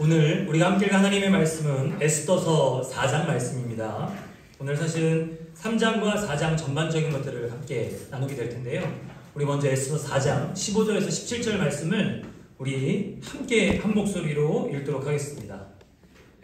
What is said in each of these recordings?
오늘 우리가 함께 읽을 하나님의 말씀은 에스더서 4장 말씀입니다. 오늘 사실은 3장과 4장 전반적인 것들을 함께 나누게 될 텐데요. 우리 먼저 에스더서 4장 15절에서 17절 말씀을 우리 함께 한 목소리로 읽도록 하겠습니다.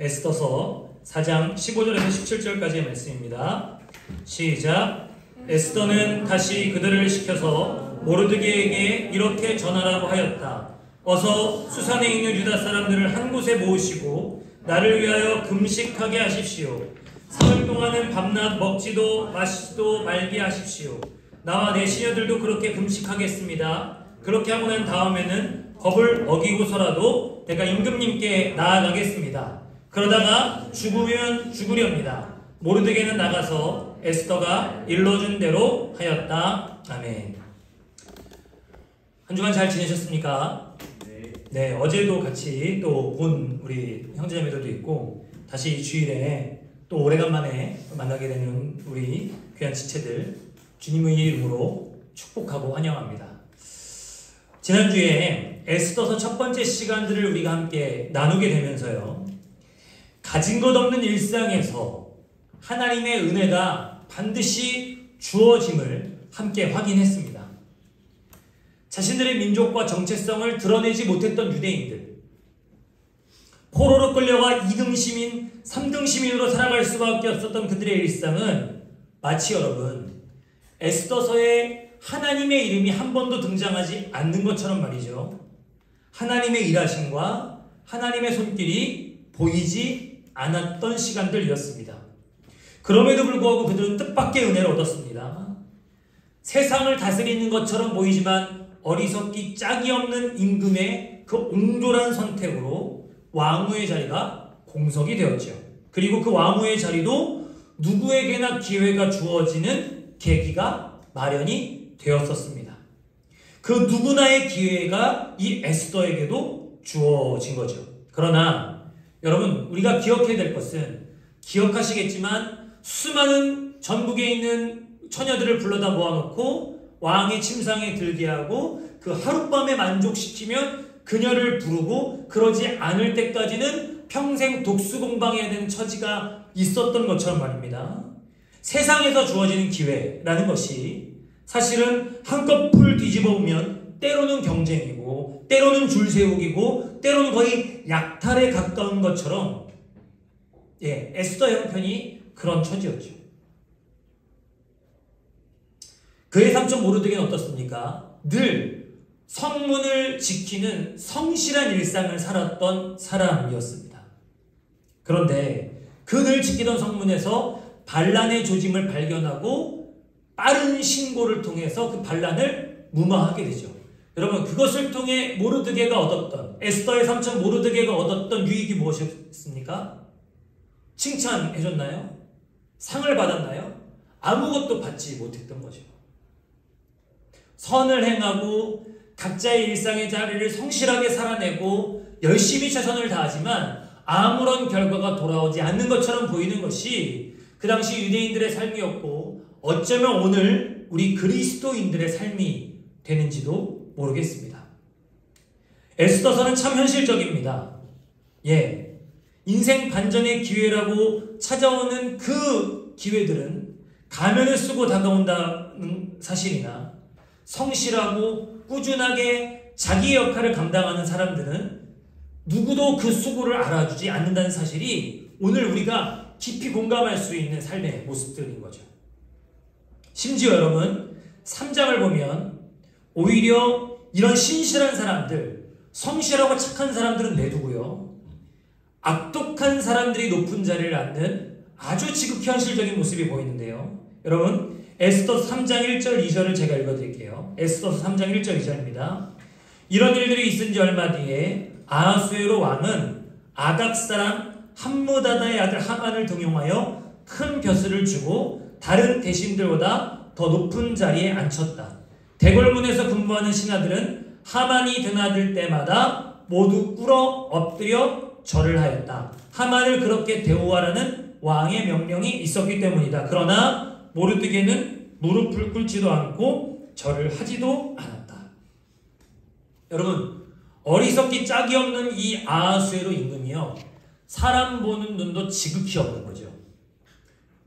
에스더서 4장 15절에서 17절까지의 말씀입니다. 시작. 에스더는 다시 그들을 시켜서 모르드게에게 이렇게 전하라고 하였다. 어서 수산에 있는 유다 사람들을 한 곳에 모으시고 나를 위하여 금식하게 하십시오. 사흘 동안은 밤낮 먹지도 마시지도 말게 하십시오. 나와 내 시녀들도 그렇게 금식하겠습니다. 그렇게 하고 난 다음에는 법을 어기고서라도 내가 임금님께 나아가겠습니다. 그러다가 죽으면 죽으렵니다. 모르드게는 나가서 에스더가 일러준 대로 하였다. 아멘. 한 주간 잘 지내셨습니까? 네, 어제도 같이 또 본 우리 형제자매들도 있고 다시 이 주일에 또 오래간만에 만나게 되는 우리 귀한 지체들 주님의 이름으로 축복하고 환영합니다. 지난주에 에스더서 첫 번째 시간들을 우리가 함께 나누게 되면서요, 가진 것 없는 일상에서 하나님의 은혜가 반드시 주어짐을 함께 확인했습니다. 자신들의 민족과 정체성을 드러내지 못했던 유대인들, 포로로 끌려가 2등 시민, 3등 시민으로 살아갈 수밖에 없었던 그들의 일상은 마치 여러분 에스더서에 하나님의 이름이 한 번도 등장하지 않는 것처럼 말이죠. 하나님의 일하심과 하나님의 손길이 보이지 않았던 시간들이었습니다. 그럼에도 불구하고 그들은 뜻밖의 은혜를 얻었습니다. 세상을 다스리는 것처럼 보이지만 어리석기 짝이 없는 임금의 그 옹졸한 선택으로 왕후의 자리가 공석이 되었죠. 그리고 그 왕후의 자리도 누구에게나 기회가 주어지는 계기가 마련이 되었었습니다. 그 누구나의 기회가 이 에스더에게도 주어진 거죠. 그러나 여러분, 우리가 기억해야 될 것은, 기억하시겠지만 수많은 전국에 있는 처녀들을 불러다 모아놓고 왕의 침상에 들게 하고 그 하룻밤에 만족시키면 그녀를 부르고 그러지 않을 때까지는 평생 독수공방해야 되는 처지가 있었던 것처럼 말입니다. 세상에서 주어지는 기회라는 것이 사실은 한꺼풀 뒤집어 보면 때로는 경쟁이고 때로는 줄세우기고 때로는 거의 약탈에 가까운 것처럼, 에스더 형편이 그런 처지였죠. 그의 삼촌 모르드게는 어떻습니까? 늘 성문을 지키는 성실한 일상을 살았던 사람이었습니다. 그런데 그 늘 지키던 성문에서 반란의 조짐을 발견하고 빠른 신고를 통해서 그 반란을 무마하게 되죠. 여러분, 그것을 통해 모르드게가 얻었던, 에스더의 삼촌 모르드게가 얻었던 유익이 무엇이었습니까? 칭찬해줬나요? 상을 받았나요? 아무것도 받지 못했던 거죠. 선을 행하고 각자의 일상의 자리를 성실하게 살아내고 열심히 최선을 다하지만 아무런 결과가 돌아오지 않는 것처럼 보이는 것이 그 당시 유대인들의 삶이었고, 어쩌면 오늘 우리 그리스도인들의 삶이 되는지도 모르겠습니다. 에스더서는 참 현실적입니다. 인생 반전의 기회라고 찾아오는 그 기회들은 가면을 쓰고 다가온다는 사실이나, 성실하고 꾸준하게 자기 역할을 감당하는 사람들은 누구도 그 수고를 알아주지 않는다는 사실이 오늘 우리가 깊이 공감할 수 있는 삶의 모습들인 거죠. 심지어 여러분, 3장을 보면 오히려 이런 신실한 사람들, 성실하고 착한 사람들은 내두고요, 악독한 사람들이 높은 자리를 앉는 아주 지극히 현실적인 모습이 보이는데요. 여러분, 에스더서 3장 1절 2절을 제가 읽어드릴게요. 에스더서 3장 1절 2절입니다. 이런 일들이 있은 지 얼마 뒤에 아하수에로 왕은 아각 사람 함무다다의 아들 하만을 등용하여 큰 벼슬을 주고 다른 대신들보다 더 높은 자리에 앉혔다. 대궐문에서 근무하는 신하들은 하만이 드나들 때마다 모두 꿇어 엎드려 절을 하였다. 하만을 그렇게 대우하라는 왕의 명령이 있었기 때문이다. 그러나 모르드게는 무릎을 꿇지도 않고 절을 하지도 않았다. 여러분, 어리석기 짝이 없는 이 아하수에로 임금이요, 사람 보는 눈도 지극히 없는 거죠.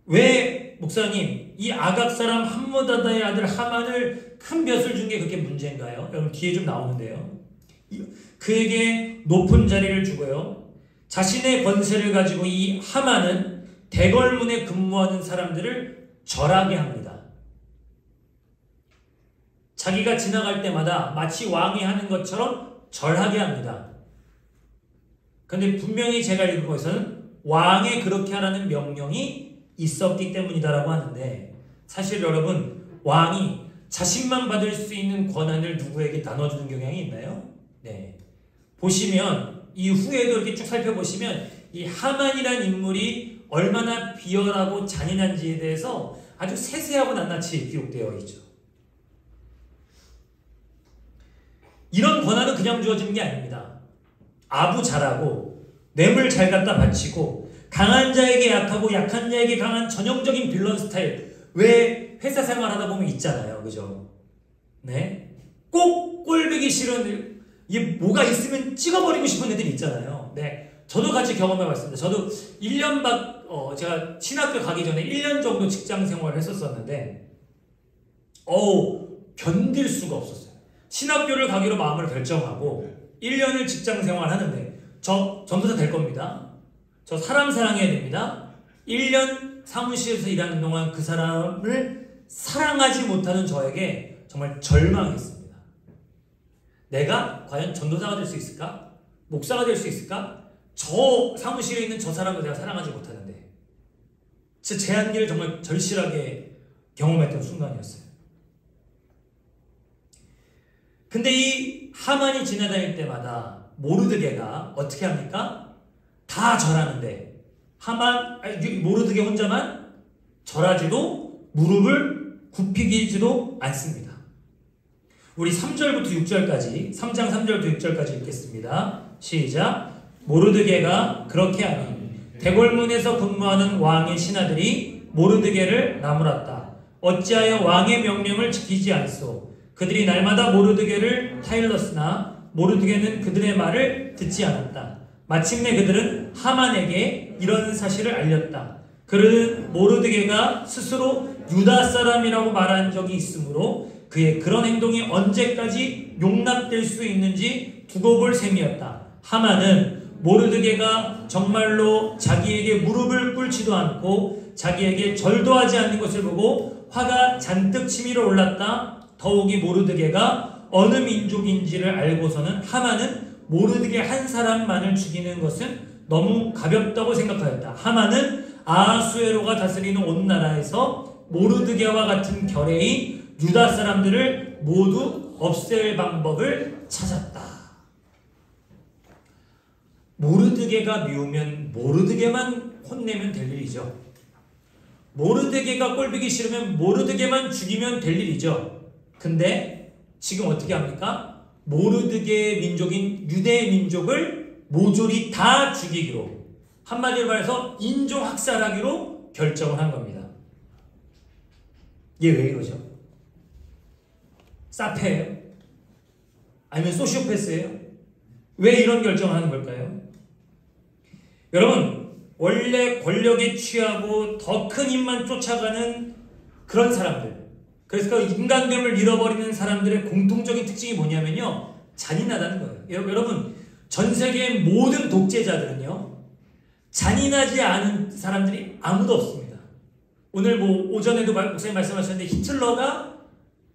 왜 목사님 이 아각 사람 함므다다의 아들 하만을 큰 벼슬 준 게 그렇게 문제인가요? 여러분 뒤에 좀 나오는데요. 그에게 높은 자리를 주고요, 자신의 권세를 가지고 이 하만은 대궐문에 근무하는 사람들을 절하게 합니다. 자기가 지나갈 때마다 마치 왕이 하는 것처럼 절하게 합니다. 근데 분명히 제가 읽은 것에서는 왕에 그렇게 하라는 명령이 있었기 때문이다라고 하는데, 사실 여러분 왕이 자신만 받을 수 있는 권한을 누구에게 나눠주는 경향이 있나요? 네. 보시면 이 후에도 이렇게 쭉 살펴보시면 이 하만이라는 인물이 얼마나 비열하고 잔인한지에 대해서 아주 세세하고 낱낱이 기록되어 있죠. 이런 권한은 그냥 주어지는 게 아닙니다. 아부 잘하고 뇌물 잘 갖다 바치고 강한 자에게 약하고 약한 자에게 강한 전형적인 빌런 스타일, 왜 회사 생활하다 보면 있잖아요. 그죠? 네? 꼭 꼴보기 싫은, 이게 뭐가 있으면 찍어버리고 싶은 애들이 있잖아요. 네. 저도 같이 경험해봤습니다. 저도 1년 제가 신학교 가기 전에 1년 정도 직장 생활을 했었었는데, 견딜 수가 없었어요. 신학교를 가기로 마음을 결정하고 1년을 직장 생활 하는데, 저 전도사 될 겁니다. 저 사람 사랑해야 됩니다. 1년 사무실에서 일하는 동안 그 사람을 사랑하지 못하는 저에게 정말 절망했습니다. 내가 과연 전도사가 될 수 있을까? 목사가 될 수 있을까? 저 사무실에 있는 저 사람을 내가 사랑하지 못하는데. 진짜 제 한계를 정말 절실하게 경험했던 순간이었어요. 근데 이 하만이 지나다닐 때마다 모르드게가 어떻게 합니까? 다 절하는데 모르드게 혼자만 절하지도 무릎을 굽히지도 않습니다. 우리 3절부터 6절까지, 3장 3절부터 6절까지 읽겠습니다. 시작. 모르드게가 그렇게 하니 대궐문에서 근무하는 왕의 신하들이 모르드게를 나무랐다. 어찌하여 왕의 명령을 지키지 않소? 그들이 날마다 모르드게를 타일렀으나 모르드게는 그들의 말을 듣지 않았다. 마침내 그들은 하만에게 이런 사실을 알렸다. 그는 모르드게가 스스로 유다 사람이라고 말한 적이 있으므로 그의 그런 행동이 언제까지 용납될 수 있는지 두고 볼 셈이었다. 하만은 모르드게가 정말로 자기에게 무릎을 꿇지도 않고 자기에게 절도 하지 않는 것을 보고 화가 잔뜩 치밀어 올랐다. 더욱이 모르드게가 어느 민족인지를 알고서는 하만은 모르드게 한 사람만을 죽이는 것은 너무 가볍다고 생각하였다. 하만은 아하수에로가 다스리는 온 나라에서 모르드게와 같은 결의인 유다 사람들을 모두 없앨 방법을 찾았다. 모르드게가 미우면 모르드게만 혼내면 될 일이죠. 모르드게가 꼴보기 싫으면 모르드게만 죽이면 될 일이죠. 근데 지금 어떻게 합니까? 모르드게의 민족인 유대 민족을 모조리 다 죽이기로, 한마디로 말해서 인종 학살하기로 결정을 한 겁니다. 이게 왜 이러죠? 사페예요? 아니면 소시오패스예요? 왜 이런 결정을 하는 걸까요? 여러분, 원래 권력에 취하고 더 큰 힘만 쫓아가는 그런 사람들, 그래서 그 인간됨을 잃어버리는 사람들의 공통적인 특징이 뭐냐면요, 잔인하다는 거예요. 여러분, 전 세계의 모든 독재자들은요, 잔인하지 않은 사람들이 아무도 없습니다. 오늘 오전에도 목사님 말씀하셨는데 히틀러가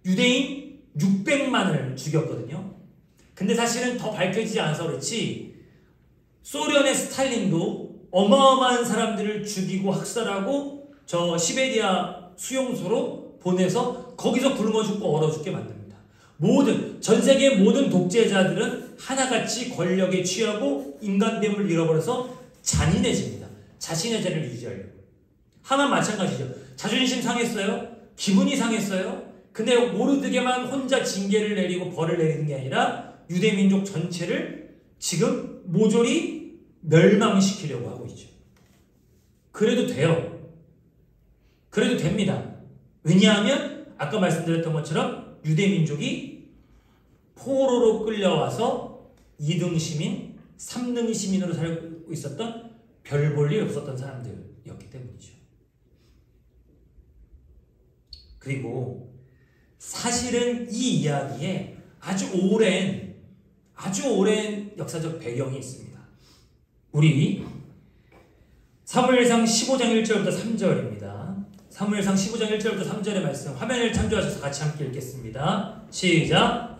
유대인 600만을 죽였거든요. 근데 사실은 더 밝혀지지 않아서 그렇지 소련의 스탈린도 어마어마한 사람들을 죽이고 학살하고 저 시베리아 수용소로 보내서 거기서 굶어 죽고 얼어 죽게 만듭니다. 전 세계의 모든 독재자들은 하나같이 권력에 취하고 인간됨을 잃어버려서 잔인해집니다. 자신의 자리를 유지하려고. 하만 마찬가지죠. 자존심 상했어요? 기분이 상했어요? 근데 모르드게만 혼자 징계를 내리고 벌을 내리는 게 아니라 유대민족 전체를 지금 모조리 멸망시키려고 하고 있죠. 그래도 돼요. 그래도 됩니다. 왜냐하면 아까 말씀드렸던 것처럼 유대민족이 포로로 끌려와서 2등 시민, 3등 시민으로 살고 있었던 별 볼 일 없었던 사람들이었기 때문이죠. 그리고 사실은 이 이야기에 아주 오랜 역사적 배경이 있습니다. 우리 사무엘상 15장 1절부터 3절입니다. 사무엘상 15장 1절부터 3절의 말씀 화면을 참조하셔서 같이 함께 읽겠습니다. 시작!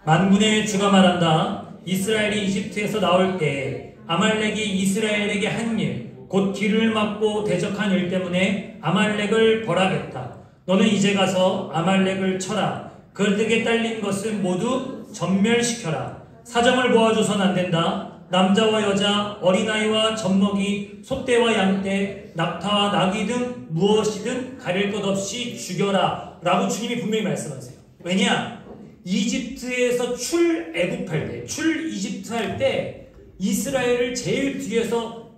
만군의 주가 말한다. 이스라엘이 이집트에서 나올 때 아말렉이 이스라엘에게 한 일, 곧 길을 막고 대적한 일 때문에 아말렉을 벌하겠다. 너는 이제 가서 아말렉을 쳐라. 그들에게 딸린 것은 모두 전멸시켜라. 사정을 모아줘선 안 된다. 남자와 여자, 어린아이와 젖먹이, 소떼와 양떼, 낙타와 나귀 등 무엇이든 가릴 것 없이 죽여라. 라고 주님이 분명히 말씀하세요. 왜냐? 이집트에서 출애굽할 때, 출이집트 할 때 이스라엘을 제일 뒤에서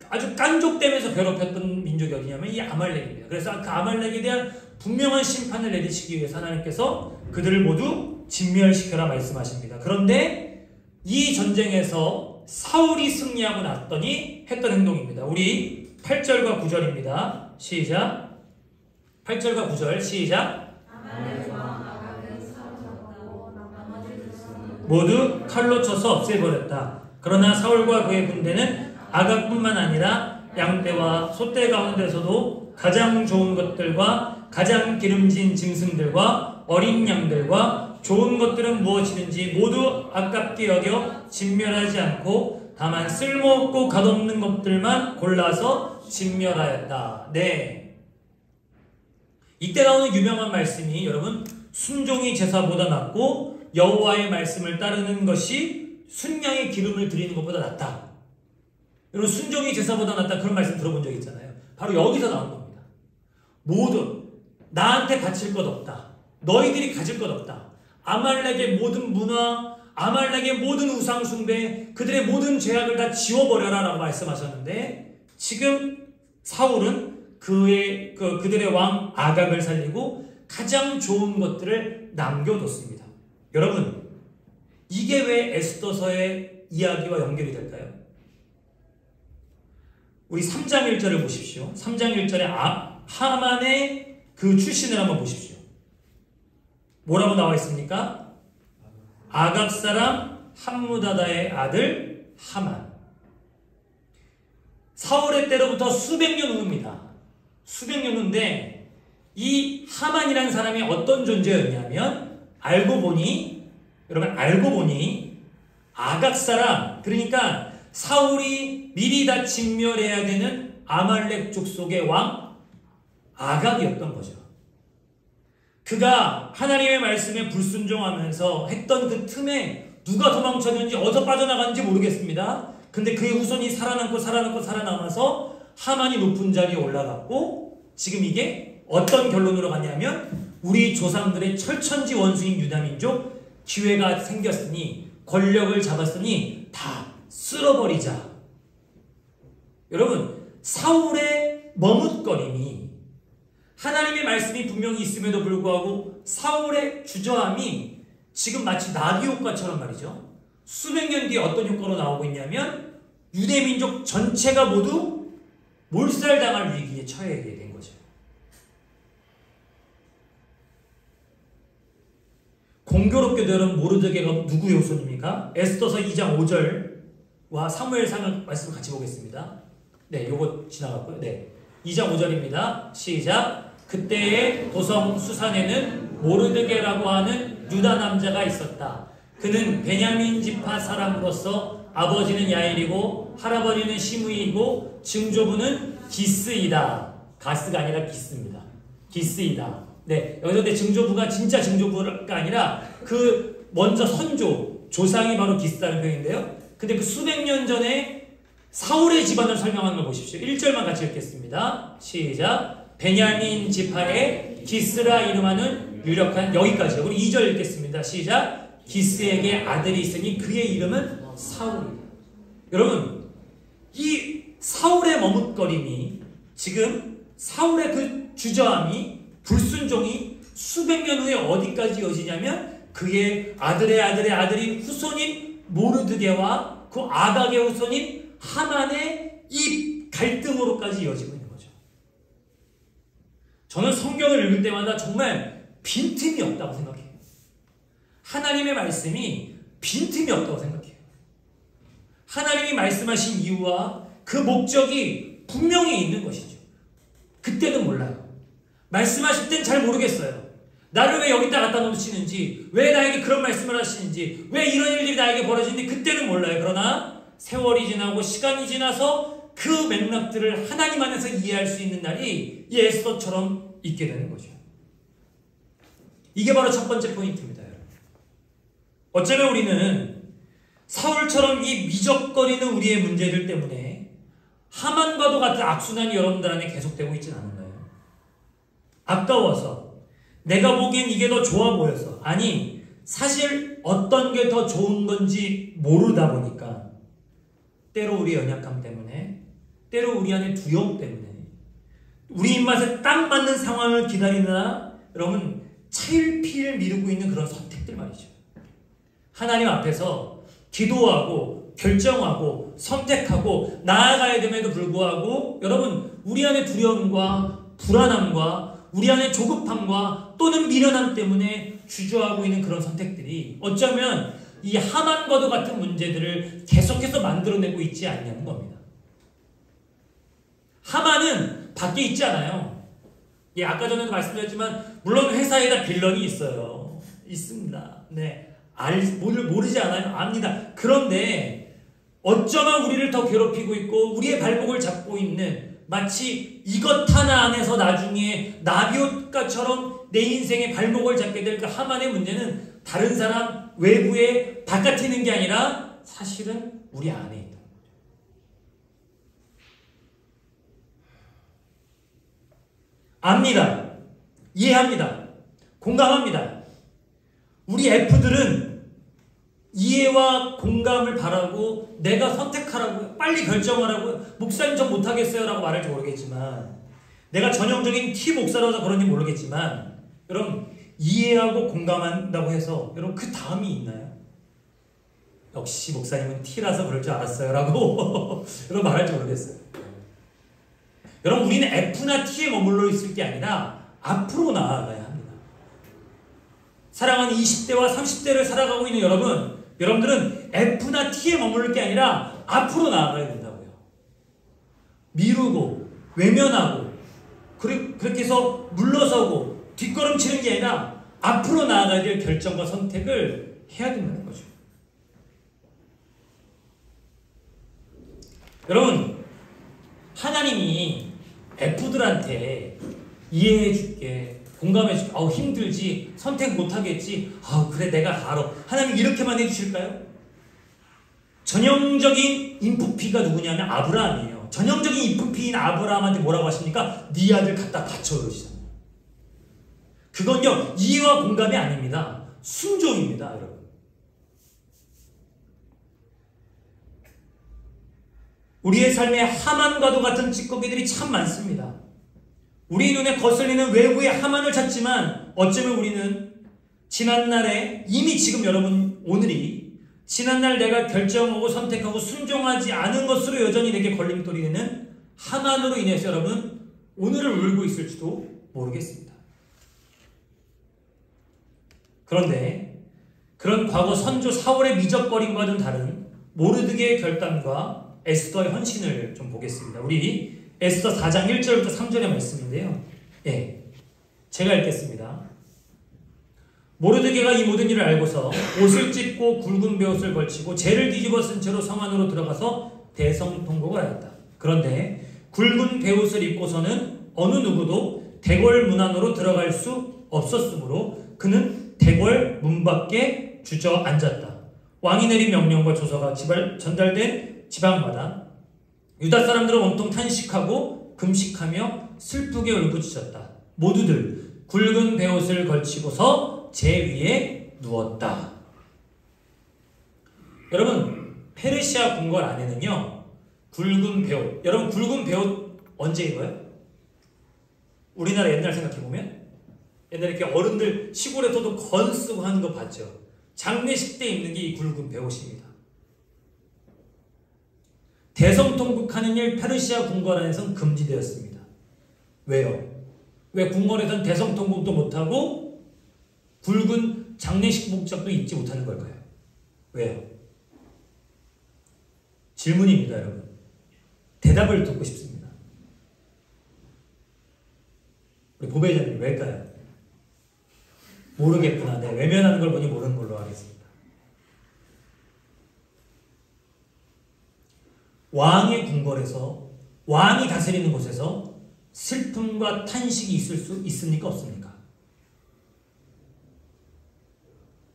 아주 깐족대면서 괴롭혔던 민족이 어디냐면 이 아말렉입니다. 그래서 그 아말렉에 대한 분명한 심판을 내리시기 위해서 하나님께서 그들을 모두 진멸시켜라 말씀하십니다. 그런데 이 전쟁에서 사울이 승리하고 났더니 했던 행동입니다. 우리 8절과 9절입니다. 시작! 8절과 9절 시작! 모두 칼로 쳐서 없애버렸다. 그러나 사울과 그의 군대는 아각뿐만 아니라 양떼와 소떼 가운데서도 가장 좋은 것들과 가장 기름진 짐승들과 어린 양들과 좋은 것들은 무엇이든지 모두 아깝게 여겨 진멸하지 않고 다만 쓸모없고 값없는 것들만 골라서 진멸하였다. 네. 이때 나오는 유명한 말씀이 여러분 순종이 제사보다 낫고 여호와의 말씀을 따르는 것이 순양의 기름을 드리는 것보다 낫다. 여러분 순종이 제사보다 낫다 그런 말씀 들어본 적 있잖아요. 바로 여기서 나온 겁니다. 모두 나한테 바칠 것 없다. 너희들이 가질 것 없다. 아말렉의 모든 문화, 아말렉의 모든 우상 숭배, 그들의 모든 죄악을 다 지워버려라 라고 말씀하셨는데 지금 사울은 그들의 왕 아각을 살리고 가장 좋은 것들을 남겨뒀습니다. 여러분, 이게 왜 에스더서의 이야기와 연결이 될까요? 우리 3장 1절을 보십시오. 3장 1절에 하만의 그 출신을 한번 보십시오. 뭐라고 나와 있습니까? 아각 사람 함무다다의 아들 하만. 사울의 때로부터 수백 년 후입니다. 수백 년 후인데 이 하만이라는 사람이 어떤 존재였냐면 알고 보니 아각 사람, 그러니까 사울이 미리 다 진멸해야 되는 아말렉 족속의 왕 아각이었던 거죠. 그가 하나님의 말씀에 불순종하면서 했던 그 틈에 누가 도망쳤는지 어디서 빠져나갔는지 모르겠습니다. 근데 그의 후손이 살아남아서 하만이 높은 자리에 올라갔고 지금 이게 어떤 결론으로 갔냐면 우리 조상들의 철천지 원수인 유다민족 기회가 생겼으니 권력을 잡았으니 다 쓸어버리자. 여러분 사울의 머뭇거림이 하나님의 말씀이 분명히 있음에도 불구하고 사울의 주저함이 지금 마치 나비 효과처럼 말이죠. 수백 년 뒤에 어떤 효과로 나오고 있냐면 유대민족 전체가 모두 몰살당할 위기에 처하게 된 거죠. 공교롭게도 여러분 모르드게가 누구의 후손입니까? 에스더서 2장 5절과 사무엘상 말씀 같이 보겠습니다. 네, 요거 지나갔고요. 네, 2장 5절입니다. 시작! 그때의 도성 수산에는 모르드게라고 하는 유다 남자가 있었다. 그는 베냐민 지파 사람으로서 아버지는 야일이고 할아버지는 시므이고 증조부는 기스이다. 가스가 아니라 기스입니다. 기스이다. 네, 여기서 내 증조부가 진짜 증조부가 아니라 그 먼저 조상이 바로 기스라는 표현인데요. 근데 그 수백 년 전에 사울의 집안을 설명하는 걸 보십시오. 1절만 같이 읽겠습니다. 시작! 베냐민 지파의 기스라 이름하는 유력한, 여기까지요. 우리 2절 읽겠습니다. 시작! 기스에게 아들이 있으니 그의 이름은 사울이다. 여러분, 이 사울의 머뭇거림이 지금 사울의 그 주저함이 불순종이 수백 년 후에 어디까지 이어지냐면 그의 아들의 아들의 아들인 후손인 모르드게와 그 아각의 후손인 하만의 이 갈등으로까지 이어지고 있는 거죠. 저는 성경을 읽을 때마다 정말 빈틈이 없다고 생각해요. 하나님의 말씀이 빈틈이 없다고 생각해요. 하나님이 말씀하신 이유와 그 목적이 분명히 있는 것이죠. 그때는 몰라요. 말씀하실 땐 잘 모르겠어요. 나를 왜 여기다 갖다 놓으시는지, 왜 나에게 그런 말씀을 하시는지, 왜 이런 일들이 나에게 벌어지는지 그때는 몰라요. 그러나 세월이 지나고 시간이 지나서 그 맥락들을 하나님 안에서 이해할 수 있는 날이 이 에스더처럼 있게 되는 거죠. 이게 바로 첫 번째 포인트입니다. 어쩌면 우리는 사울처럼 이 미적거리는 우리의 문제들 때문에 하만과도 같은 악순환이 여러분들 안에 계속되고 있진 않은가요? 아까워서, 내가 보기엔 이게 더 좋아 보여서, 아니 사실 어떤 게 더 좋은 건지 모르다 보니까 때로 우리의 연약함 때문에, 때로 우리 안에 두려움 때문에 우리 입맛에 딱 맞는 상황을 기다리느라 여러분 차일피일 미루고 있는 그런 선택들 말이죠. 하나님 앞에서 기도하고 결정하고 선택하고 나아가야 됨에도 불구하고 여러분 우리 안에 두려움과 불안함과 우리 안에 조급함과 또는 미련함 때문에 주저하고 있는 그런 선택들이 어쩌면 이 하만과도 같은 문제들을 계속해서 만들어내고 있지 않냐는 겁니다. 하만은 밖에 있지 않아요. 예, 아까 전에도 말씀드렸지만 물론 회사에다 빌런이 있어요. 있습니다. 네, 모르지 않아요? 압니다. 그런데 어쩌면 우리를 더 괴롭히고 있고 우리의 발목을 잡고 있는 마치 이것 하나 안에서 나중에 나비옷가처럼 내 인생의 발목을 잡게 될 그 하만의 문제는 다른 사람 외부에 바깥에 있는 게 아니라 사실은 우리 안에 있다. 압니다. 이해합니다. 공감합니다. 우리 F들은 이해와 공감을 바라고 내가 선택하라고 빨리 결정하라고 목사님 전 못하겠어요 라고 말할지 모르겠지만 내가 전형적인 T 목사라서 그런지 모르겠지만 여러분 이해하고 공감한다고 해서 여러분 그 다음이 있나요? 역시 목사님은 T라서 그럴 줄 알았어요 라고 여러분 말할지 모르겠어요. 여러분 우리는 F나 T에 머물러 있을 게 아니라 앞으로 나아가야 합니다. 사랑하는 20대와 30대를 살아가고 있는 여러분들은 F나 T에 머무를 게 아니라 앞으로 나아가야 된다고요. 미루고 외면하고 그렇게 해서 물러서고 뒷걸음치는 게 아니라 앞으로 나아가야 될 결정과 선택을 해야 된다는 거죠. 여러분 하나님이 F들한테 이해해줄게 공감해줄게 힘들지 선택 못하겠지 그래 내가 알아 하나님 이렇게만 해주실까요? 전형적인 인프피가 누구냐면 아브라함이에요. 전형적인 인프피인 아브라함한테 뭐라고 하십니까? 네 아들 갖다 바쳐 그러시잖아요. 그건요 이해와 공감이 아닙니다. 순종입니다. 여러분 우리의 삶에 하만과도 같은 찌꺼기들이 참 많습니다. 우리 눈에 거슬리는 외부의 하만을 찾지만 어쩌면 우리는 지난날에 이미 지금 여러분 오늘이 지난날 내가 결정하고 선택하고 순종하지 않은 것으로 여전히 내게 걸림돌이 되는 하만으로 인해서 여러분 오늘을 울고 있을지도 모르겠습니다. 그런데 그런 과거 선조 사울의 미적거림과는 다른 모르드게의 결단과 에스더의 헌신을 좀 보겠습니다. 우리 에스더 4장 1절부터 3절의 말씀인데요. 예, 제가 읽겠습니다. 모르드게가 이 모든 일을 알고서 옷을 찢고 굵은 베옷을 걸치고 재를 뒤집어 쓴 채로 성 안으로 들어가서 대성통곡을 하였다. 그런데 굵은 베옷을 입고서는 어느 누구도 대궐 문 안으로 들어갈 수 없었으므로 그는 대궐 문 밖에 주저앉았다. 왕이 내린 명령과 조서가 전달된 지방마다 유다 사람들은 온통 탄식하고 금식하며 슬프게 울부짖었다. 모두들 굵은 베옷을 걸치고서 제 위에 누웠다. 여러분 페르시아 궁궐 안에는요 굵은 배옷. 여러분 굵은 배옷 언제 입어요? 우리나라 옛날 생각해보면 옛날에 이렇게 어른들 시골에서도 건 쓰고 하는 거 봤죠. 장례식 때 입는 게 이 굵은 배옷입니다. 대성통곡하는 일 페르시아 궁궐 안에서는 금지되었습니다. 왜요? 왜 궁궐에서는 대성통곡도 못하고 굵은 장례식 복장도 입지 못하는 걸까요? 왜요? 질문입니다, 여러분. 대답을 듣고 싶습니다. 우리 보배자님 왜일까요? 모르겠구나. 네, 외면하는 걸 보니 모르는 걸로 하겠습니다. 왕의 궁궐에서 왕이 다스리는 곳에서 슬픔과 탄식이 있을 수 있습니까? 없습니까?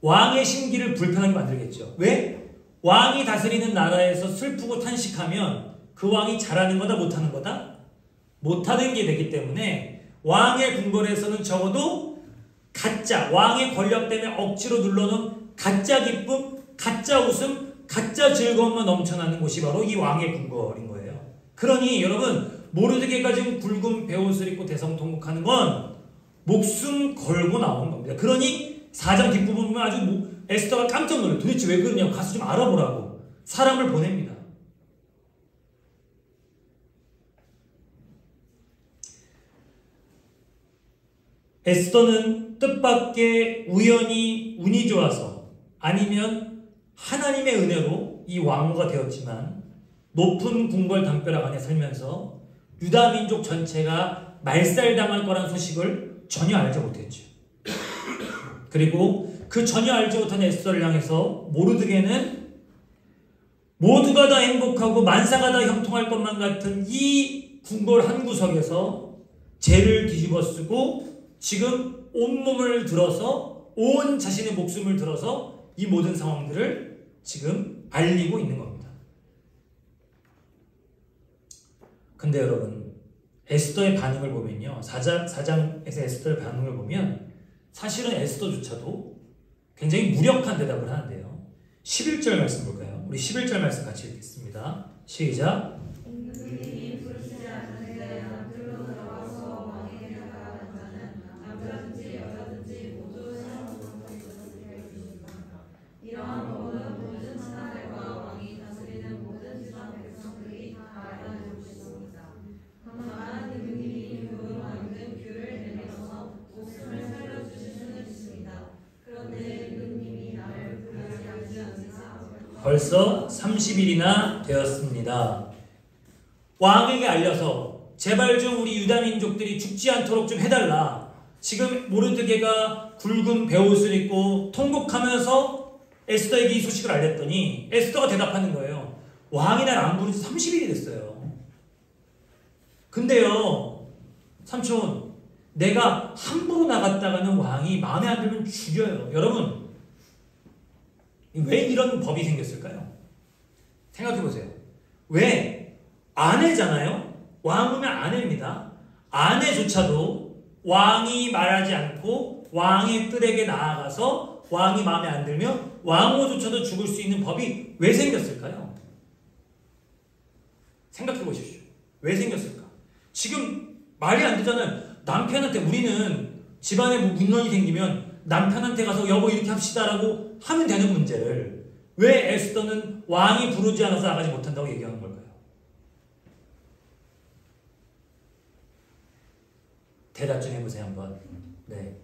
왕의 심기를 불편하게 만들겠죠. 왜? 왕이 다스리는 나라에서 슬프고 탄식하면 그 왕이 잘하는 거다 못하는 거다? 못하는 게 되기 때문에 왕의 궁궐에서는 적어도 가짜, 왕의 권력 때문에 억지로 눌러놓은 가짜 기쁨, 가짜 웃음, 가짜 즐거움만 넘쳐나는 곳이 바로 이 왕의 궁궐인 거예요. 그러니 여러분 모르드게가 지금 굵은 배옷을 입고 대성통곡하는 건 목숨 걸고 나오는 겁니다. 그러니 4장 뒷부분 보면 아주 에스더가 깜짝 놀라요. 도대체 왜 그러냐고 가서 좀 알아보라고 사람을 보냅니다. 에스더는 뜻밖의 우연히 운이 좋아서 아니면 하나님의 은혜로 이 왕후가 되었지만 높은 궁궐 담벼락 안에 살면서 유다 민족 전체가 말살당할 거란 소식을 전혀 알지 못했죠. 그리고 그 전혀 알지 못한 에스더를 향해서 모르드게는 모두가 다 행복하고 만사가 다 형통할 것만 같은 이 궁궐 한 구석에서 죄를 뒤집어 쓰고 지금 온몸을 들어서 온 자신의 목숨을 들어서 이 모든 상황들을 지금 알리고 있는 겁니다. 근데 여러분 에스더의 반응을 보면요 4장에서 에스더의 반응을 보면 사실은 에스더조차도 굉장히 무력한 대답을 하는데요. 11절 말씀 볼까요? 우리 11절 말씀 같이 읽겠습니다. 시작. 벌써 30일이나 되었습니다. 왕에게 알려서 제발 좀 우리 유다 민족들이 죽지 않도록 좀 해달라. 지금 모르드게가 굵은 배옷을 입고 통곡하면서 에스더에게 이 소식을 알렸더니 에스더가 대답하는 거예요. 왕이 날 안 부른 지 30일이 됐어요. 근데요 삼촌 내가 함부로 나갔다가는 왕이 마음에 안 들면 죽여요. 여러분 왜 이런 법이 생겼을까요? 생각해보세요. 왜? 아내잖아요? 왕후면 아내입니다. 아내조차도 왕이 말하지 않고 왕의 뜰에게 나아가서 왕이 마음에 안 들면 왕후조차도 죽을 수 있는 법이 왜 생겼을까요? 생각해보십시오. 왜 생겼을까? 지금 말이 안 되잖아요. 남편한테 우리는 집안에 뭐 문란이 생기면 남편한테 가서 여보 이렇게 합시다라고 하면 되는 문제를 왜 에스더는 왕이 부르지 않아서 나가지 못한다고 얘기하는 걸까요? 대답 좀 해보세요 한번. 네.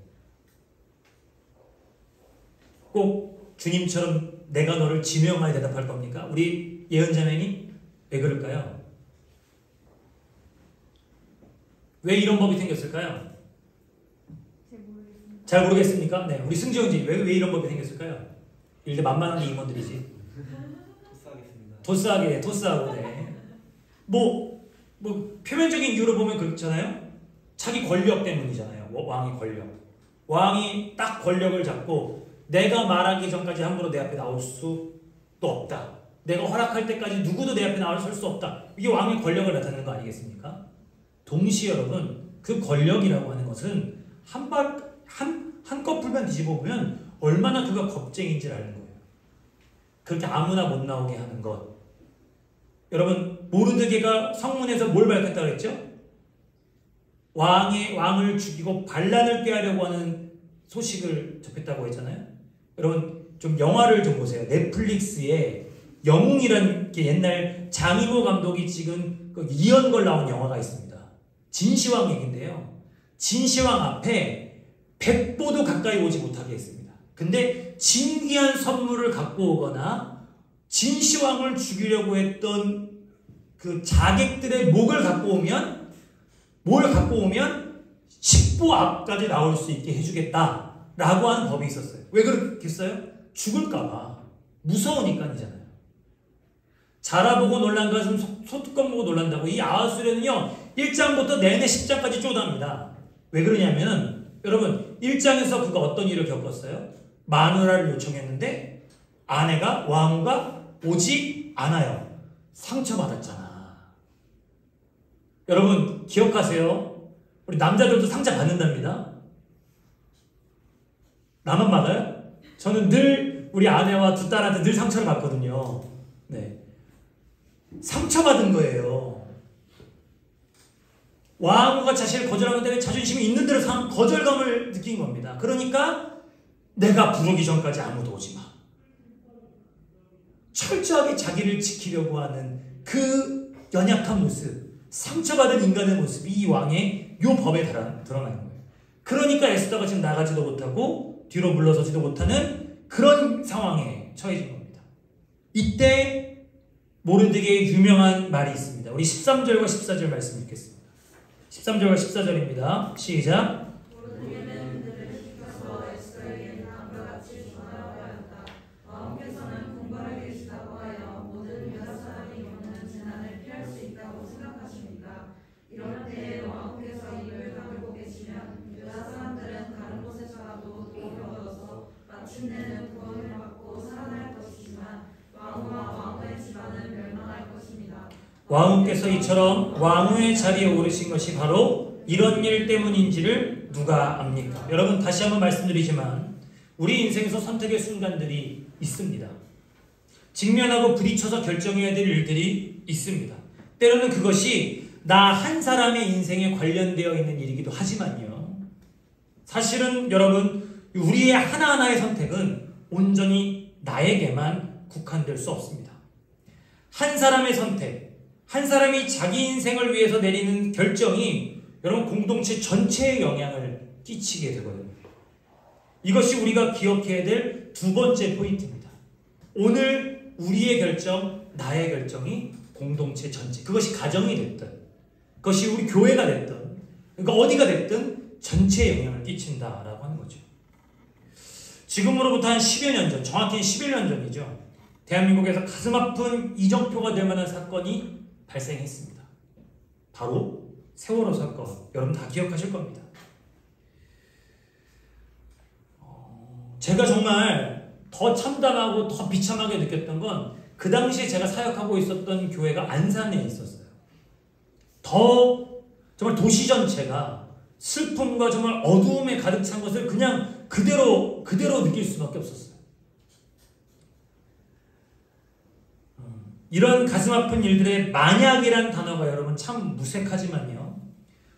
꼭 주님처럼 내가 너를 지명하여 대답할 겁니까? 우리 예언자매님 왜 그럴까요? 왜 이런 법이 생겼을까요? 잘 모르겠습니까? 네, 우리 승지원지 왜 이런 법이 생겼을까요? 일대 만만한 임원들이지. 토스하겠습니다. 토스하고 네. 뭐 표면적인 이유로 보면 그렇잖아요. 자기 권력 때문이잖아요. 왕의 권력. 왕이 딱 권력을 잡고 내가 말하기 전까지 함부로 내 앞에 나올 수도 없다. 내가 허락할 때까지 누구도 내 앞에 나올 수 없다. 이게 왕의 권력을 나타내는 거 아니겠습니까? 동시에 여러분 그 권력이라고 하는 것은 한꺼풀만 뒤집어 보면 얼마나 그가 겁쟁이인지를 아는 거예요. 그렇게 아무나 못 나오게 하는 것. 여러분, 모르드게가 성문에서 뭘 밝혔다고 했죠? 왕을 죽이고 반란을 꾀하려고 하는 소식을 접했다고 했잖아요. 여러분, 좀 영화를 좀 보세요. 넷플릭스에 영웅이라는 게 옛날 장이모 감독이 찍은 그 이연걸 나온 영화가 있습니다. 진시황 얘기인데요. 진시황 앞에 백보도 가까이 오지 못하게 했습니다. 근데 진귀한 선물을 갖고 오거나 진시황을 죽이려고 했던 그 자객들의 목을 갖고 오면 식보 앞까지 나올 수 있게 해주겠다라고 하는 법이 있었어요. 왜 그렇겠어요? 죽을까봐. 무서우니까이잖아요. 자라보고 놀란 것은 소뚜껑 보고 놀란다고. 이 아하수랴는요 1장부터 내내 10장까지 쪼답니다. 왜 그러냐면 여러분 1장에서 그가 어떤 일을 겪었어요? 마누라를 요청했는데 아내가 왕후가 오지 않아요. 상처받았잖아. 여러분 기억하세요. 우리 남자들도 상처 받는답니다. 나만 받아요? 저는 늘 우리 아내와 두 딸한테 늘 상처를 받거든요. 네. 상처받은 거예요. 왕후가 자신을 거절하기 때문에 자존심이 있는 대로 거절감을 느낀 겁니다. 그러니까 내가 부르기 전까지 아무도 오지 마. 철저하게 자기를 지키려고 하는 그 연약한 모습, 상처받은 인간의 모습이 이 왕의 요 법에 드러나는 거예요. 그러니까 에스더가 지금 나가지도 못하고 뒤로 물러서지도 못하는 그런 상황에 처해진 겁니다. 이때 모르드게의 유명한 말이 있습니다. 우리 13절과 14절 말씀 읽겠습니다. 13절과 14절입니다. 시작. 왕후께서 이처럼 왕후의 자리에 오르신 것이 바로 이런 일 때문인지를 누가 압니까? 여러분 다시 한번 말씀드리지만 우리 인생에서 선택의 순간들이 있습니다. 직면하고 부딪혀서 결정해야 될 일들이 있습니다. 때로는 그것이 나 한 사람의 인생에 관련되어 있는 일이기도 하지만요. 사실은 여러분 우리의 하나하나의 선택은 온전히 나에게만 국한될 수 없습니다. 한 사람의 선택, 한 사람이 자기 인생을 위해서 내리는 결정이 여러분 공동체 전체에 영향을 끼치게 되거든요. 이것이 우리가 기억해야 될 두 번째 포인트입니다. 오늘 우리의 결정, 나의 결정이 공동체 전체, 그것이 가정이 됐든 그것이 우리 교회가 됐든 그러니까 어디가 됐든 전체에 영향을 끼친다라고 하는 거죠. 지금으로부터 한 10여 년 전, 정확히 11년 전이죠. 대한민국에서 가슴 아픈 이정표가 될 만한 사건이 발생했습니다. 바로 세월호 사건. 여러분 다 기억하실 겁니다. 제가 정말 더 참담하고 더 비참하게 느꼈던 건 그 당시에 제가 사역하고 있었던 교회가 안산에 있었어요. 더 정말 도시 전체가 슬픔과 정말 어두움에 가득 찬 것을 그냥 그대로 느낄 수밖에 없었어요. 이런 가슴 아픈 일들의 만약이란 단어가 여러분 참 무색하지만요.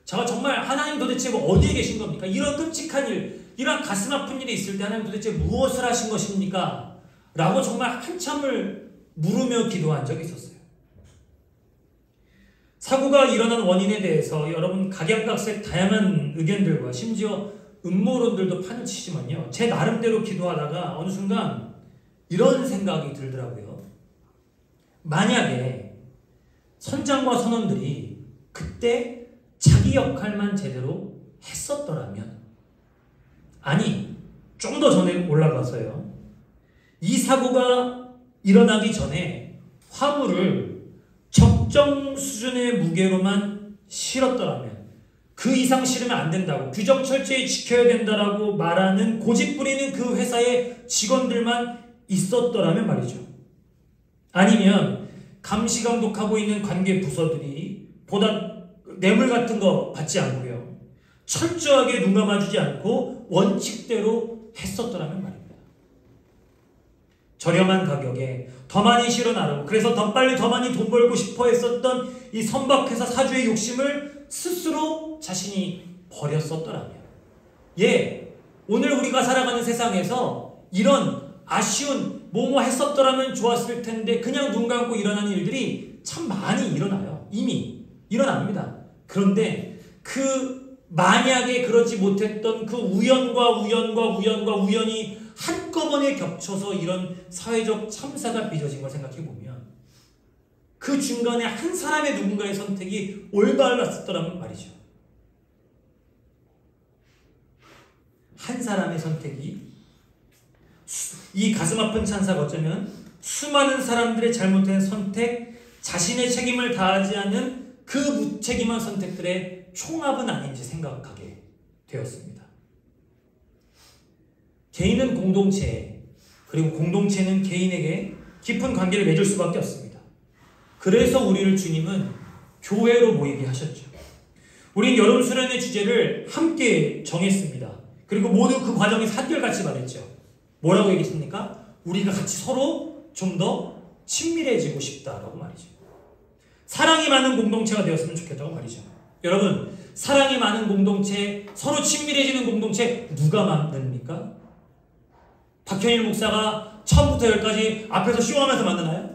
제가 정말 하나님 도대체 어디에 계신 겁니까? 이런 끔찍한 일, 이런 가슴 아픈 일이 있을 때 하나님 도대체 무엇을 하신 것입니까? 라고 정말 한참을 물으며 기도한 적이 있었어요. 사고가 일어난 원인에 대해서 여러분 각양각색 다양한 의견들과 심지어 음모론들도 판을 치지만요. 제 나름대로 기도하다가 어느 순간 이런 생각이 들더라고요. 만약에 선장과 선원들이 그때 자기 역할만 제대로 했었더라면, 아니 좀 더 전에 올라가서요. 이 사고가 일어나기 전에 화물을 적정 수준의 무게로만 실었더라면, 그 이상 실으면 안 된다고 규정 철저히 지켜야 된다라고 말하는 고집 부리는 그 회사의 직원들만 있었더라면 말이죠. 아니면 감시 감독하고 있는 관계 부서들이 보다 뇌물 같은 거 받지 않고요, 철저하게 눈 감아주지 않고 원칙대로 했었더라면 말입니다. 저렴한 가격에 더 많이 실어 나르고 그래서 더 빨리 더 많이 돈 벌고 싶어 했었던 이 선박회사 사주의 욕심을 스스로 자신이 버렸었더라면 예, 오늘 우리가 살아가는 세상에서 이런 아쉬운 뭐뭐 했었더라면 좋았을 텐데 그냥 눈 감고 일어나는 일들이 참 많이 일어나요. 이미 일어납니다. 그런데 그 만약에 그러지 못했던 그 우연이 한꺼번에 겹쳐서 이런 사회적 참사가 빚어진 걸 생각해보면 그 중간에 한 사람의 누군가의 선택이 올바랐었더라면 말이죠. 한 사람의 선택이 이 가슴 아픈 찬사가 어쩌면 수많은 사람들의 잘못된 선택, 자신의 책임을 다하지 않은 그 무책임한 선택들의 총합은 아닌지 생각하게 되었습니다. 개인은 공동체, 그리고 공동체는 개인에게 깊은 관계를 맺을 수밖에 없습니다. 그래서 우리를 주님은 교회로 모이게 하셨죠. 우린 여름 수련의 주제를 함께 정했습니다. 그리고 모두 그 과정에서 한결같이 말했죠. 뭐라고 얘기했습니까? 우리가 같이 서로 좀 더 친밀해지고 싶다라고 말이죠. 사랑이 많은 공동체가 되었으면 좋겠다고 말이죠. 여러분, 사랑이 많은 공동체, 서로 친밀해지는 공동체 누가 만듭니까? 박현일 목사가 처음부터 여기까지 앞에서 쇼하면서 만드나요?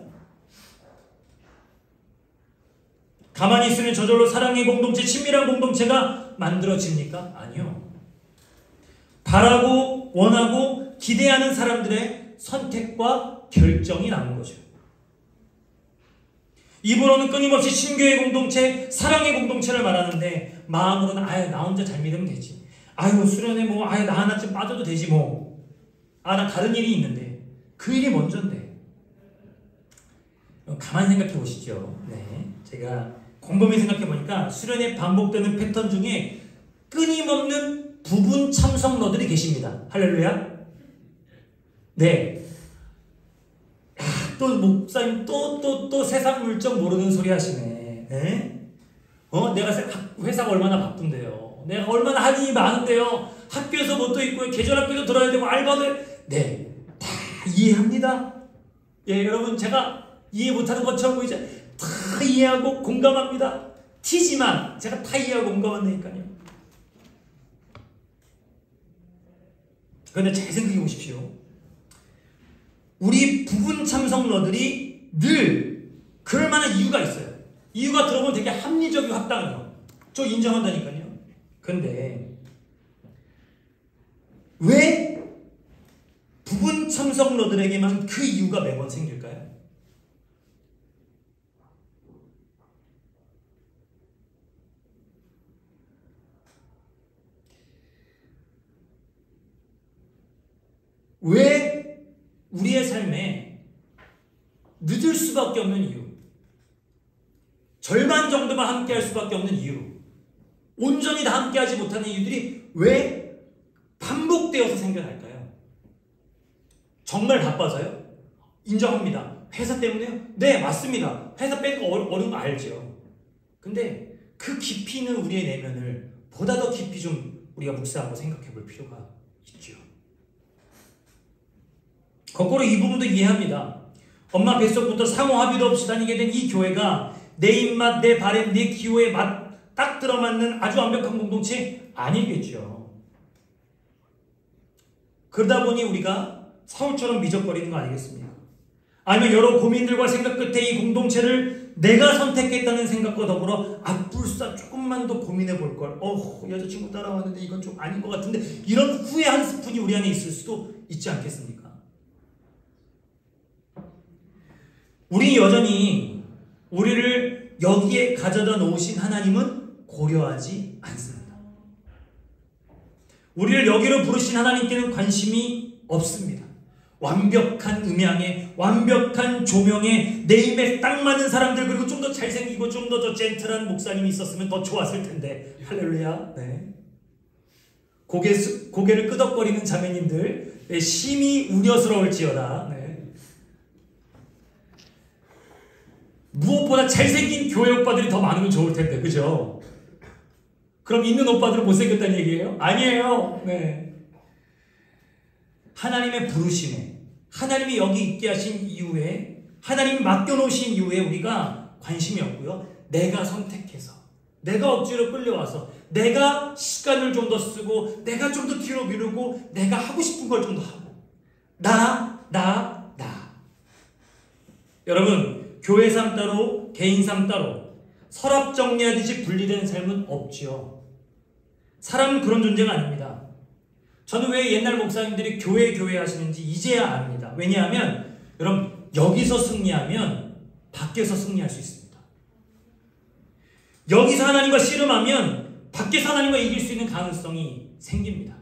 가만히 있으면 저절로 사랑의 공동체, 친밀한 공동체가 만들어집니까? 아니요. 바라고 원하고 기대하는 사람들의 선택과 결정이 나는 거죠. 입으로는 끊임없이 친교의 공동체, 사랑의 공동체를 말하는데 마음으로는 아유 나 혼자 잘 믿으면 되지. 아유 수련회 뭐 아유 나 하나쯤 빠져도 되지 뭐. 아 나 다른 일이 있는데 그 일이 먼저인데. 가만히 생각해 보시죠. 네, 제가 곰곰이 생각해 보니까 수련회 반복되는 패턴 중에 끊임없는 부분 참석러들이 계십니다. 할렐루야. 네. 또 목사님 또 세상 물정 모르는 소리 하시네. 네? 내가 회사가 얼마나 바쁜데요. 내가 얼마나 할 일이 많은데요. 학교에서 뭣도 있고 계절학교도 들어야 되고 알바도 네, 다 이해합니다. 예, 여러분 제가 이해 못하는 것처럼 보이죠? 다 이해하고 공감합니다. 티지만 제가 다 이해하고 공감한다니까요. 그런데 잘 생각해 보십시오. 우리 부분 참석러들이 늘 그럴 만한 이유가 있어요. 이유가 들어보면 되게 합리적이고 합당해요. 저 인정한다니까요. 그런데 왜 부분 참석러들에게만 그 이유가 매번 생길까요? 왜 우리의 삶에 늦을 수밖에 없는 이유, 절반 정도만 함께할 수밖에 없는 이유, 온전히 다 함께하지 못하는 이유들이 왜 반복되어서 생겨날까요? 정말 바빠서요? 인정합니다. 회사 때문에요? 네, 맞습니다. 회사 빼는 거 어려운 거 알죠. 근데 그 깊이는 우리의 내면을 보다 더 깊이 좀 우리가 묵상하고 생각해 볼 필요가 있죠. 거꾸로 이 부분도 이해합니다. 엄마 뱃속부터 상호 합의도 없이 다니게 된 이 교회가 내 입맛, 내 바램, 내 기호에 딱 들어맞는 아주 완벽한 공동체 아니겠죠. 그러다 보니 우리가 사울처럼 미적거리는 거 아니겠습니까? 아니면 여러 고민들과 생각 끝에 이 공동체를 내가 선택했다는 생각과 더불어 앞불사 조금만 더 고민해 볼 걸. 여자친구 따라왔는데 이건 좀 아닌 것 같은데 이런 후회 한 스푼이 우리 안에 있을 수도 있지 않겠습니까? 우리 여전히 우리를 여기에 가져다 놓으신 하나님은 고려하지 않습니다. 우리를 여기로 부르신 하나님께는 관심이 없습니다. 완벽한 음향에, 완벽한 조명에 내 입에 딱 맞는 사람들, 그리고 좀 더 잘생기고 좀 더 젠틀한 목사님이 있었으면 더 좋았을 텐데. 할렐루야. 네. 고개를 끄덕거리는 자매님들, 네, 심히 우려스러울지어다. 네. 무엇보다 잘생긴 교회 오빠들이 더 많으면 좋을 텐데, 그죠? 그럼 있는 오빠들은 못생겼다는 얘기예요? 아니에요. 네. 하나님의 부르심에 하나님이 여기 있게 하신 이후에, 하나님이 맡겨놓으신 이후에 우리가 관심이 없고요. 내가 선택해서, 내가 억지로 끌려와서, 내가 시간을 좀 더 쓰고, 내가 좀 더 뒤로 미루고, 내가 하고 싶은 걸 좀 더 하고, 나. 여러분, 교회 삶 따로, 개인 삶 따로, 서랍 정리하듯이 분리된 삶은 없지요. 사람은 그런 존재가 아닙니다. 저는 왜 옛날 목사님들이 교회 하시는지 이제야 압니다. 왜냐하면 여러분, 여기서 승리하면 밖에서 승리할 수 있습니다. 여기서 하나님과 씨름하면 밖에서 하나님과 이길 수 있는 가능성이 생깁니다.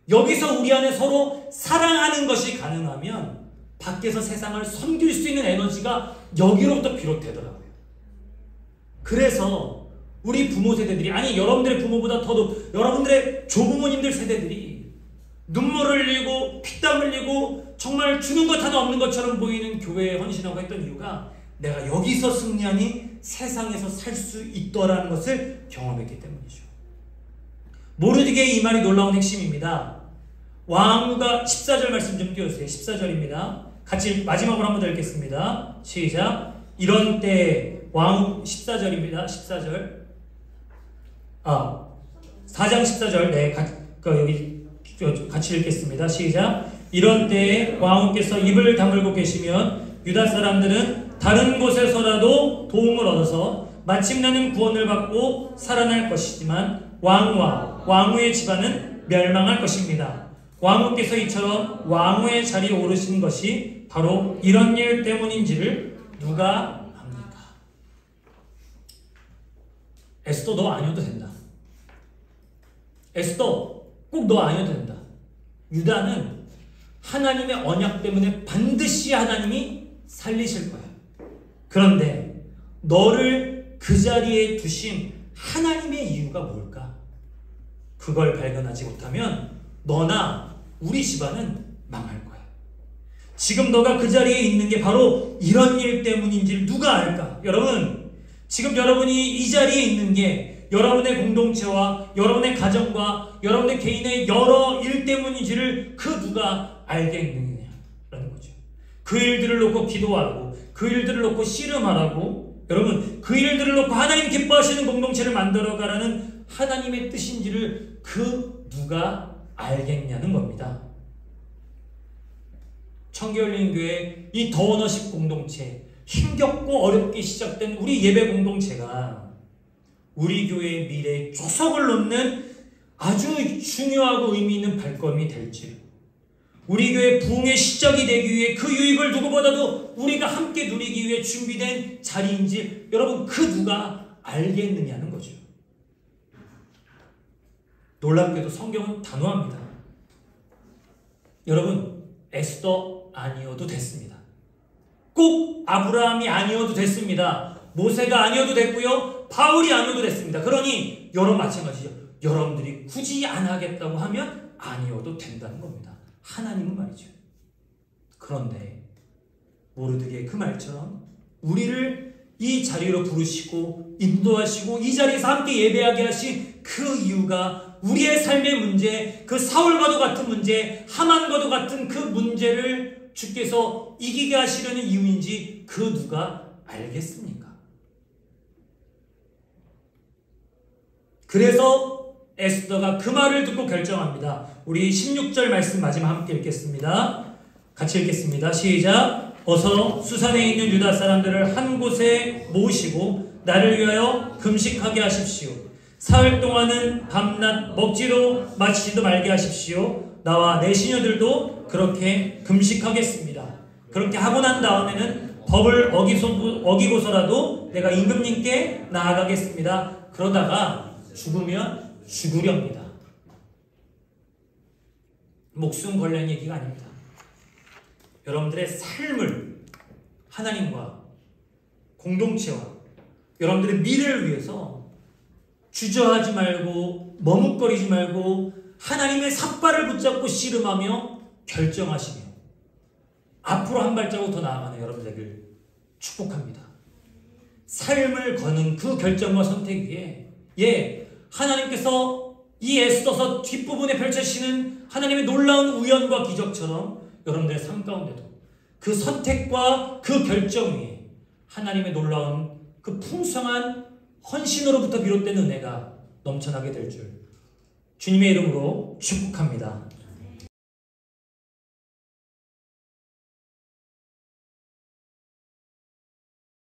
여기서 우리 안에 서로 사랑하는 것이 가능하면 밖에서 세상을 섬길 수 있는 에너지가 여기로부터 비롯되더라고요. 그래서 우리 부모 세대들이, 아니 여러분들의 부모보다 더더욱 여러분들의 조부모님들 세대들이 눈물을 흘리고 피땀 흘리고 정말 주는 것 하나 없는 것처럼 보이는 교회에 헌신하고 했던 이유가 내가 여기서 승리하니 세상에서 살 수 있더라는 것을 경험했기 때문이죠. 모르드게의 이 말이 놀라운 핵심입니다. 왕후가 14절 말씀 좀 띄워주세요. 14절입니다. 같이 마지막으로 한번 더 읽겠습니다. 시작. 이런 때 왕후 14절입니다. 14절. 4장 14절. 네, 여기 같이 읽겠습니다. 시작. 이런 때에 왕후께서 입을 다물고 계시면 유다 사람들은 다른 곳에서라도 도움을 얻어서 마침내는 구원을 받고 살아날 것이지만 왕후와 왕후의 집안은 멸망할 것입니다. 왕후께서 이처럼 왕후의 자리에 오르신 것이 바로 이런 일 때문인지를 누가 압니까? 에스더, 너 아니어도 된다. 에스더, 꼭 너 아니어도 된다. 유다는 하나님의 언약 때문에 반드시 하나님이 살리실 거야. 그런데 너를 그 자리에 두신 하나님의 이유가 뭘까? 그걸 발견하지 못하면 너나 우리 집안은 망할 거야. 지금 너가 그 자리에 있는 게 바로 이런 일 때문인지를 누가 알까? 여러분, 지금 여러분이 이 자리에 있는 게 여러분의 공동체와 여러분의 가정과 여러분의 개인의 여러 일 때문인지를 그 누가 알겠느냐라는 거죠. 그 일들을 놓고 기도하고 그 일들을 놓고 씨름하라고, 여러분 그 일들을 놓고 하나님 기뻐하시는 공동체를 만들어가라는 하나님의 뜻인지를 그 누가 알겠냐는 겁니다. 청계열린교회 이 더원어식 공동체, 힘겹고 어렵게 시작된 우리 예배 공동체가 우리 교회의 미래에 조석을 놓는 아주 중요하고 의미 있는 발걸음이 될지, 우리 교회 부흥의 시작이 되기 위해 그 유익을 누구보다도 우리가 함께 누리기 위해 준비된 자리인지 여러분 그 누가 알겠느냐는 거죠. 놀랍게도 성경은 단호합니다. 여러분, 에스더 아니어도 됐습니다. 꼭 아브라함이 아니어도 됐습니다. 모세가 아니어도 됐고요. 바울이 아니어도 됐습니다. 그러니 여러분 마찬가지죠. 여러분들이 굳이 안 하겠다고 하면 아니어도 된다는 겁니다. 하나님은 말이죠. 그런데 모르드게의 그 말처럼 우리를 이 자리로 부르시고 인도하시고 이 자리에서 함께 예배하게 하신 그 이유가 우리의 삶의 문제, 그 사울과도 같은 문제, 하만과도 같은 그 문제를 주께서 이기게 하시려는 이유인지 그 누가 알겠습니까? 그래서 에스더가 그 말을 듣고 결정합니다. 우리 16절 말씀 마지막 함께 읽겠습니다. 같이 읽겠습니다. 시작. 어서 수산에 있는 유다 사람들을 한 곳에 모으시고 나를 위하여 금식하게 하십시오. 사흘 동안은 밤낮 먹지도 마시지도 말게 하십시오. 나와 내 시녀들도 그렇게 금식하겠습니다. 그렇게 하고 난 다음에는 법을 어기고서라도 내가 임금님께 나아가겠습니다. 그러다가 죽으면 죽으렵니다. 목숨 걸린 얘기가 아닙니다. 여러분들의 삶을 하나님과 공동체와 여러분들의 미래를 위해서 주저하지 말고 머뭇거리지 말고 하나님의 삿발을 붙잡고 씨름하며 결정하시며 앞으로 한 발자국 더 나아가는 여러분 되길 축복합니다. 삶을 거는 그 결정과 선택 위에 하나님께서 이 에스더서 뒷부분에 펼쳐지시는 하나님의 놀라운 우연과 기적처럼 여러분들의 삶 가운데도 그 선택과 그 결정 위에 하나님의 놀라운 그 풍성한 헌신으로부터 비롯된 은혜가 넘쳐나게 될 줄 주님의 이름으로 축복합니다.